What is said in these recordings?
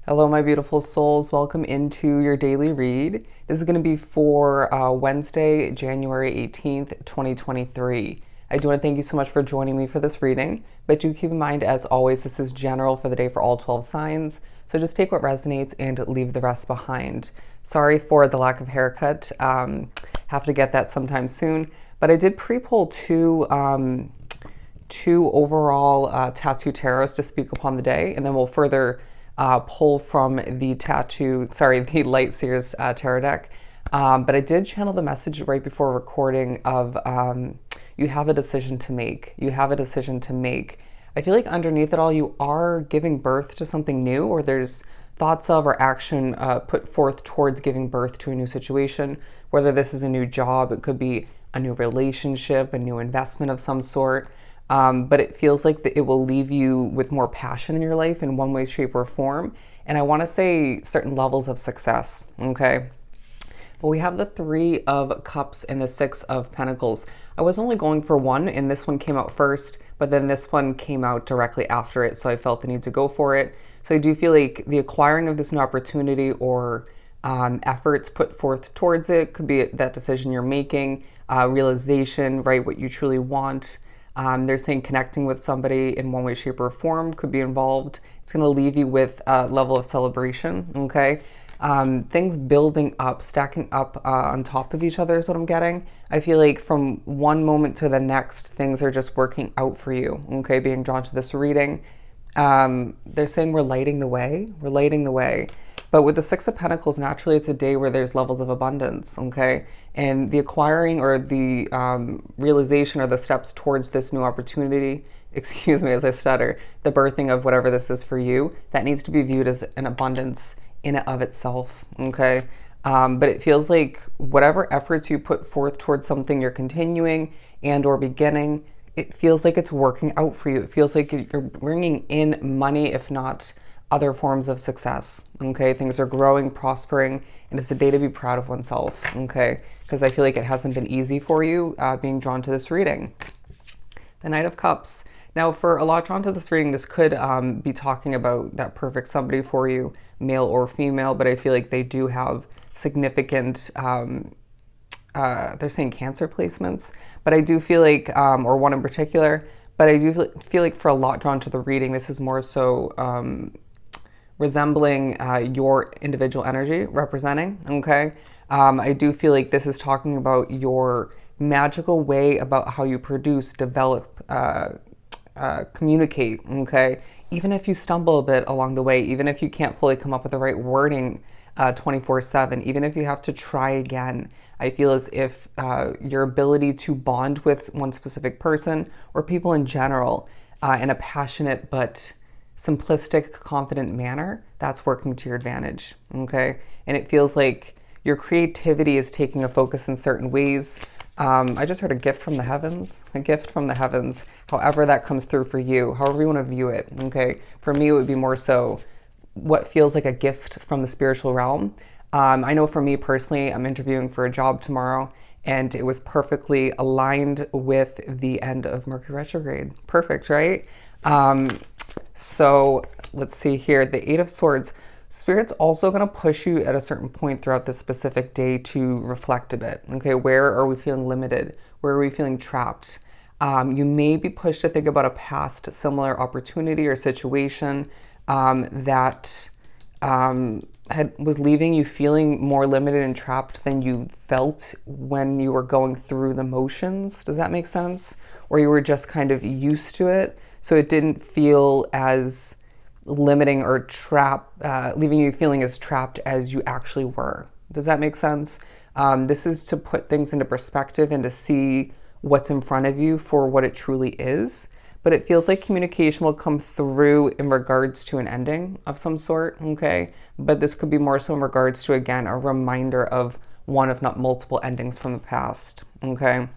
Hello, my beautiful souls. Welcome into your daily read. This is going to be for Wednesday, January 18th, 2023. I do want to thank you so much for joining me for this reading, but do keep in mind, as always, this is general for the day for all 12 signs, so just take what resonates and leave the rest behind. Sorry for the lack of haircut. Have to get that sometime soon, but I did pre-pull two overall tattoo tarots to speak upon the day, and then we'll further pull from the Light Seers tarot deck. But I did channel the message right before recording of you have a decision to make. You have a decision to make. I feel like underneath it all, you are giving birth to something new, or there's thoughts of or action put forth towards giving birth to a new situation. Whether this is a new job, it could be a new relationship, a new investment of some sort. But it feels like it will leave you with more passion in your life in one way, shape, or form. And I want to say certain levels of success, okay? But we have the Three of Cups and the Six of Pentacles. I was only going for one, and this one came out first, but then this one came out directly after it, so I felt the need to go for it. So I do feel like the acquiring of this new opportunity or efforts put forth towards it could be that decision you're making, realization, right, what you truly want. They're saying connecting with somebody in one way, shape, or form could be involved. It's going to leave you with a level of celebration, okay? Things building up, stacking up on top of each other is what I'm getting. I feel like from one moment to the next, things are just working out for you, okay? Being drawn to this reading. They're saying we're lighting the way. We're lighting the way. But with the Six of Pentacles, naturally, it's a day where there's levels of abundance, okay? And the acquiring or the realization or the steps towards this new opportunity, excuse me as I stutter, the birthing of whatever this is for you, that needs to be viewed as an abundance in and of itself, okay? But it feels like whatever efforts you put forth towards something you're continuing and or beginning, it feels like it's working out for you. It feels like you're bringing in money, if not other forms of success, okay? Things are growing, prospering, and it's a day to be proud of oneself, okay? Because I feel like it hasn't been easy for you being drawn to this reading. The Knight of Cups. Now, for a lot drawn to this reading, this could be talking about that perfect somebody for you, male or female, but I feel like they do have significant, they're saying Cancer placements, but I do feel like, or one in particular, but I do feel like for a lot drawn to the reading, this is more so resembling your individual energy representing, okay? I do feel like this is talking about your magical way about how you produce, develop, communicate, okay? Even if you stumble a bit along the way, even if you can't fully come up with the right wording 24/7, even if you have to try again, I feel as if your ability to bond with one specific person or people in general in a passionate but simplistic, confident manner, that's working to your advantage, okay? And it feels like your creativity is taking a focus in certain ways. I just heard a gift from the heavens, a gift from the heavens, however that comes through for you, however you want to view it, okay? For me, it would be more so what feels like a gift from the spiritual realm. I know for me personally, I'm interviewing for a job tomorrow, and it was perfectly aligned with the end of Mercury retrograde. Perfect, right? So let's see here, the Eight of Swords. Spirit's also going to push you at a certain point throughout this specific day to reflect a bit. Okay, where are we feeling limited? Where are we feeling trapped? You may be pushed to think about a past similar opportunity or situation that was leaving you feeling more limited and trapped than you felt when you were going through the motions. Does that make sense? Or you were just kind of used to it, so it didn't feel as limiting or leaving you feeling as trapped as you actually were. Does that make sense? This is to put things into perspective and to see what's in front of you for what it truly is. But it feels like communication will come through in regards to an ending of some sort, okay? But this could be more so in regards to, again, a reminder of one, if not multiple endings from the past, okay?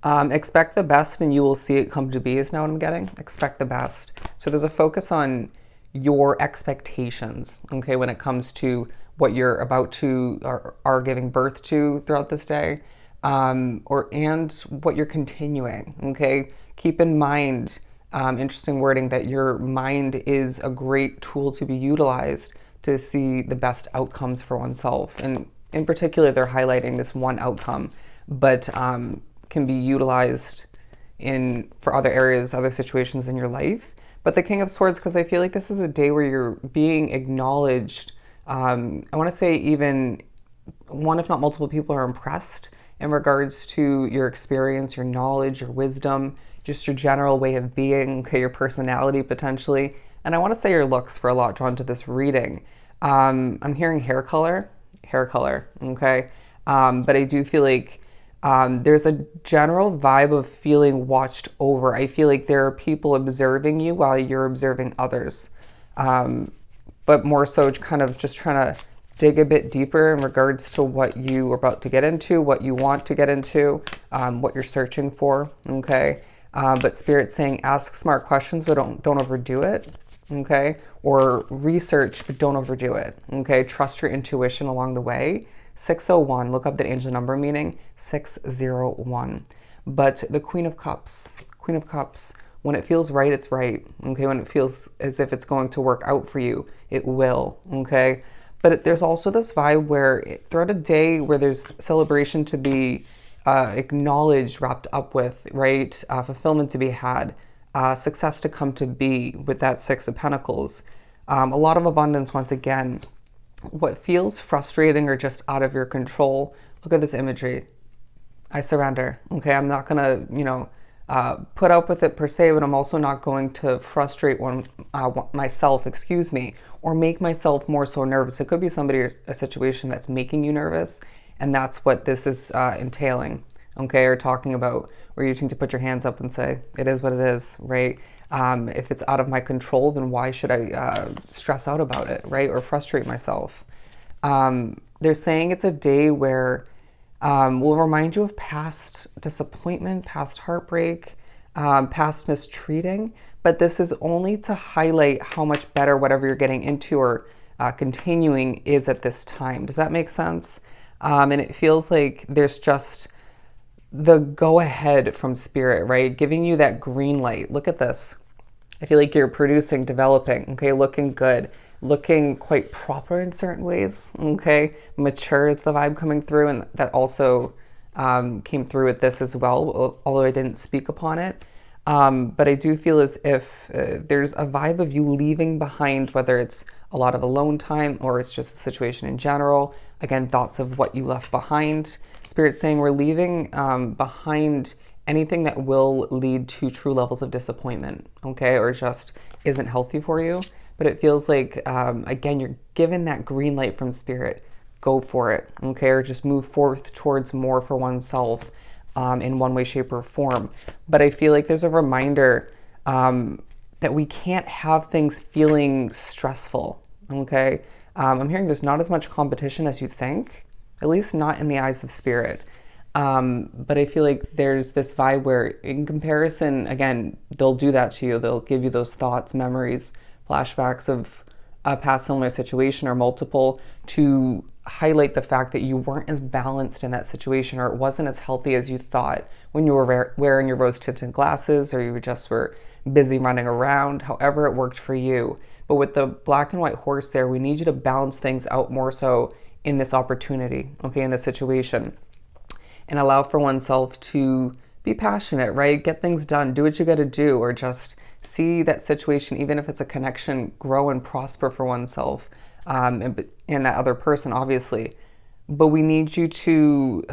Expect the best and you will see it come to be is now what I'm getting. Expect the best. So there's a focus on your expectations, okay, when it comes to what you're about to or are giving birth to throughout this day, and what you're continuing, okay? Keep in mind interesting wording that your mind is a great tool to be utilized to see the best outcomes for oneself. And in particular, they're highlighting this one outcome, but can be utilized for other areas, other situations in your life. But the King of Swords, because I feel like this is a day where you're being acknowledged. I want to say even one, if not multiple people are impressed in regards to your experience, your knowledge, your wisdom, just your general way of being, okay, your personality potentially. And I want to say your looks for a lot drawn to this reading. I'm hearing hair color, okay? But I do feel like there's a general vibe of feeling watched over. I feel like there are people observing you while you're observing others. But more so kind of just trying to dig a bit deeper in regards to what you are about to get into, what you want to get into, what you're searching for, okay? But Spirit's saying ask smart questions, but don't overdo it, okay? Or research, but don't overdo it, okay? Trust your intuition along the way. 601, look up that angel number meaning, 601. But the Queen of Cups, when it feels right, it's right, okay? When it feels as if it's going to work out for you, it will, okay? But there's also this vibe where throughout a day where there's celebration to be acknowledged, wrapped up with, right? Fulfillment to be had, success to come to be with that Six of Pentacles. A lot of abundance once again. What feels frustrating or just out of your control, look at this imagery. I surrender, okay? I'm not gonna, put up with it per se, but I'm also not going to frustrate myself, or make myself more so nervous. It could be somebody or a situation that's making you nervous, and that's what this is entailing, okay? Or talking about, where you need to put your hands up and say, it is what it is, right? If it's out of my control, then why should I stress out about it, right? Or frustrate myself. They're saying it's a day where will remind you of past disappointment, past heartbreak, past mistreating, but this is only to highlight how much better whatever you're getting into or continuing is at this time. Does that make sense? And it feels like there's just the go ahead from Spirit, right? Giving you that green light. Look at this. I feel like you're producing, developing, okay? Looking good, looking quite proper in certain ways, okay? Mature is the vibe coming through, and that also came through with this as well, although I didn't speak upon it. But I do feel as if there's a vibe of you leaving behind, whether it's a lot of alone time or it's just a situation in general. Again, thoughts of what you left behind. Spirit saying we're leaving behind anything that will lead to true levels of disappointment, okay, or just isn't healthy for you. But it feels like, again, you're given that green light from Spirit. Go for it, okay, or just move forth towards more for oneself in one way, shape, or form. But I feel like there's a reminder that we can't have things feeling stressful, okay? I'm hearing there's not as much competition as you think, at least not in the eyes of Spirit. But I feel like there's this vibe where in comparison, again, they'll do that to you. They'll give you those thoughts, memories, flashbacks of a past similar situation or multiple to highlight the fact that you weren't as balanced in that situation, or it wasn't as healthy as you thought when you were wearing your rose-tinted glasses, or you just were busy running around, however it worked for you. But with the black and white horse there, we need you to balance things out more so in this opportunity, okay, in this situation, and allow for oneself to be passionate, right? Get things done, do what you got to do, or just see that situation, even if it's a connection, grow and prosper for oneself and that other person, obviously. But we need you to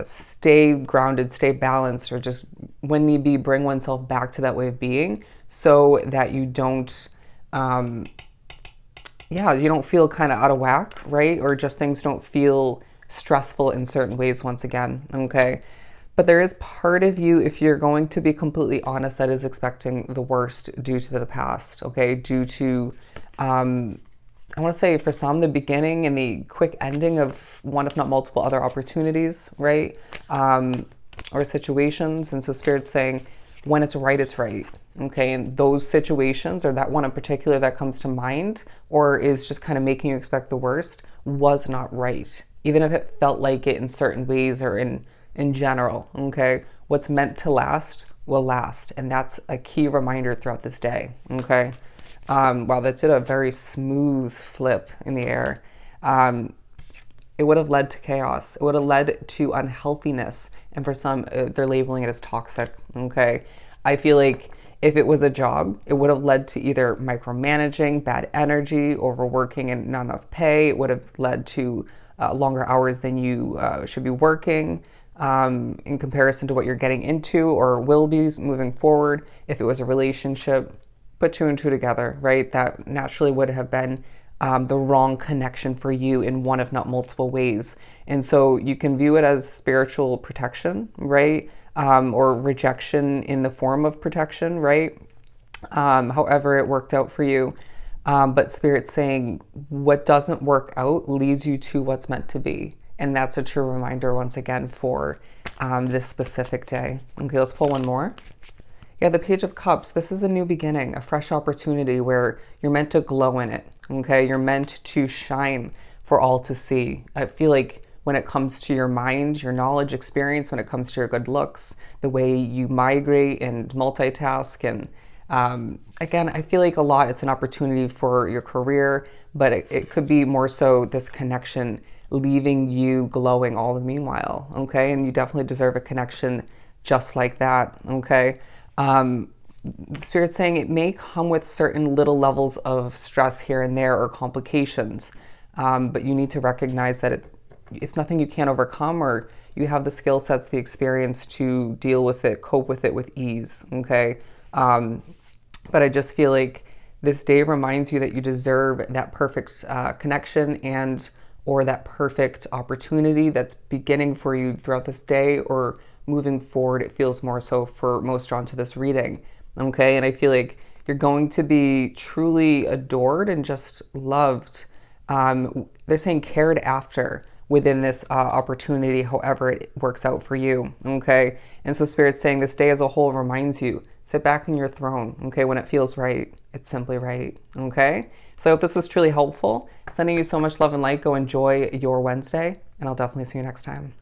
stay grounded, stay balanced, or just when need be, bring oneself back to that way of being so that you don't, you don't feel kind of out of whack, right? Or just things don't feel stressful in certain ways once again, okay? But there is part of you, if you're going to be completely honest, that is expecting the worst due to the past, okay? Due to, I want to say for some, the beginning and the quick ending of one, if not multiple other opportunities, right? Or situations. And so Spirit's saying, when it's right, okay? And those situations, or that one in particular that comes to mind, or is just kind of making you expect the worst, was not right. Even if it felt like it in certain ways or in general, okay? What's meant to last will last. And that's a key reminder throughout this day. Okay. Wow, that did a very smooth flip in the air. It would have led to chaos. It would have led to unhealthiness. And for some, they're labeling it as toxic. Okay. I feel like if it was a job, it would have led to either micromanaging, bad energy, overworking, and not enough pay. It would have led to longer hours than you should be working in comparison to what you're getting into or will be moving forward. If it was a relationship, put two and two together, right? That naturally would have been the wrong connection for you in one, if not multiple ways. And so you can view it as spiritual protection, right? Or rejection in the form of protection, right? However it worked out for you. But Spirit's saying what doesn't work out leads you to what's meant to be. And that's a true reminder once again for this specific day. Okay, let's pull one more. Yeah, the Page of Cups. This is a new beginning, a fresh opportunity where you're meant to glow in it. Okay, you're meant to shine for all to see. I feel like when it comes to your mind, your knowledge, experience, when it comes to your good looks, the way you migrate and multitask. And again, I feel like a lot it's an opportunity for your career, but it could be more so this connection leaving you glowing all the meanwhile. Okay, and you definitely deserve a connection just like that. Okay. Spirit's saying it may come with certain little levels of stress here and there or complications, but you need to recognize that it's nothing you can't overcome, or you have the skill sets, the experience to deal with it, cope with it with ease. Okay. But I just feel like this day reminds you that you deserve that perfect connection and or that perfect opportunity that's beginning for you throughout this day or moving forward. It feels more so for most drawn to this reading. Okay. And I feel like you're going to be truly adored and just loved. They're saying cared after within this opportunity, however it works out for you. Okay. And so Spirit's saying this day as a whole reminds you, sit back on your throne. Okay. When it feels right, it's simply right. Okay. So I hope this was truly helpful. Sending you so much love and light. Go enjoy your Wednesday, and I'll definitely see you next time.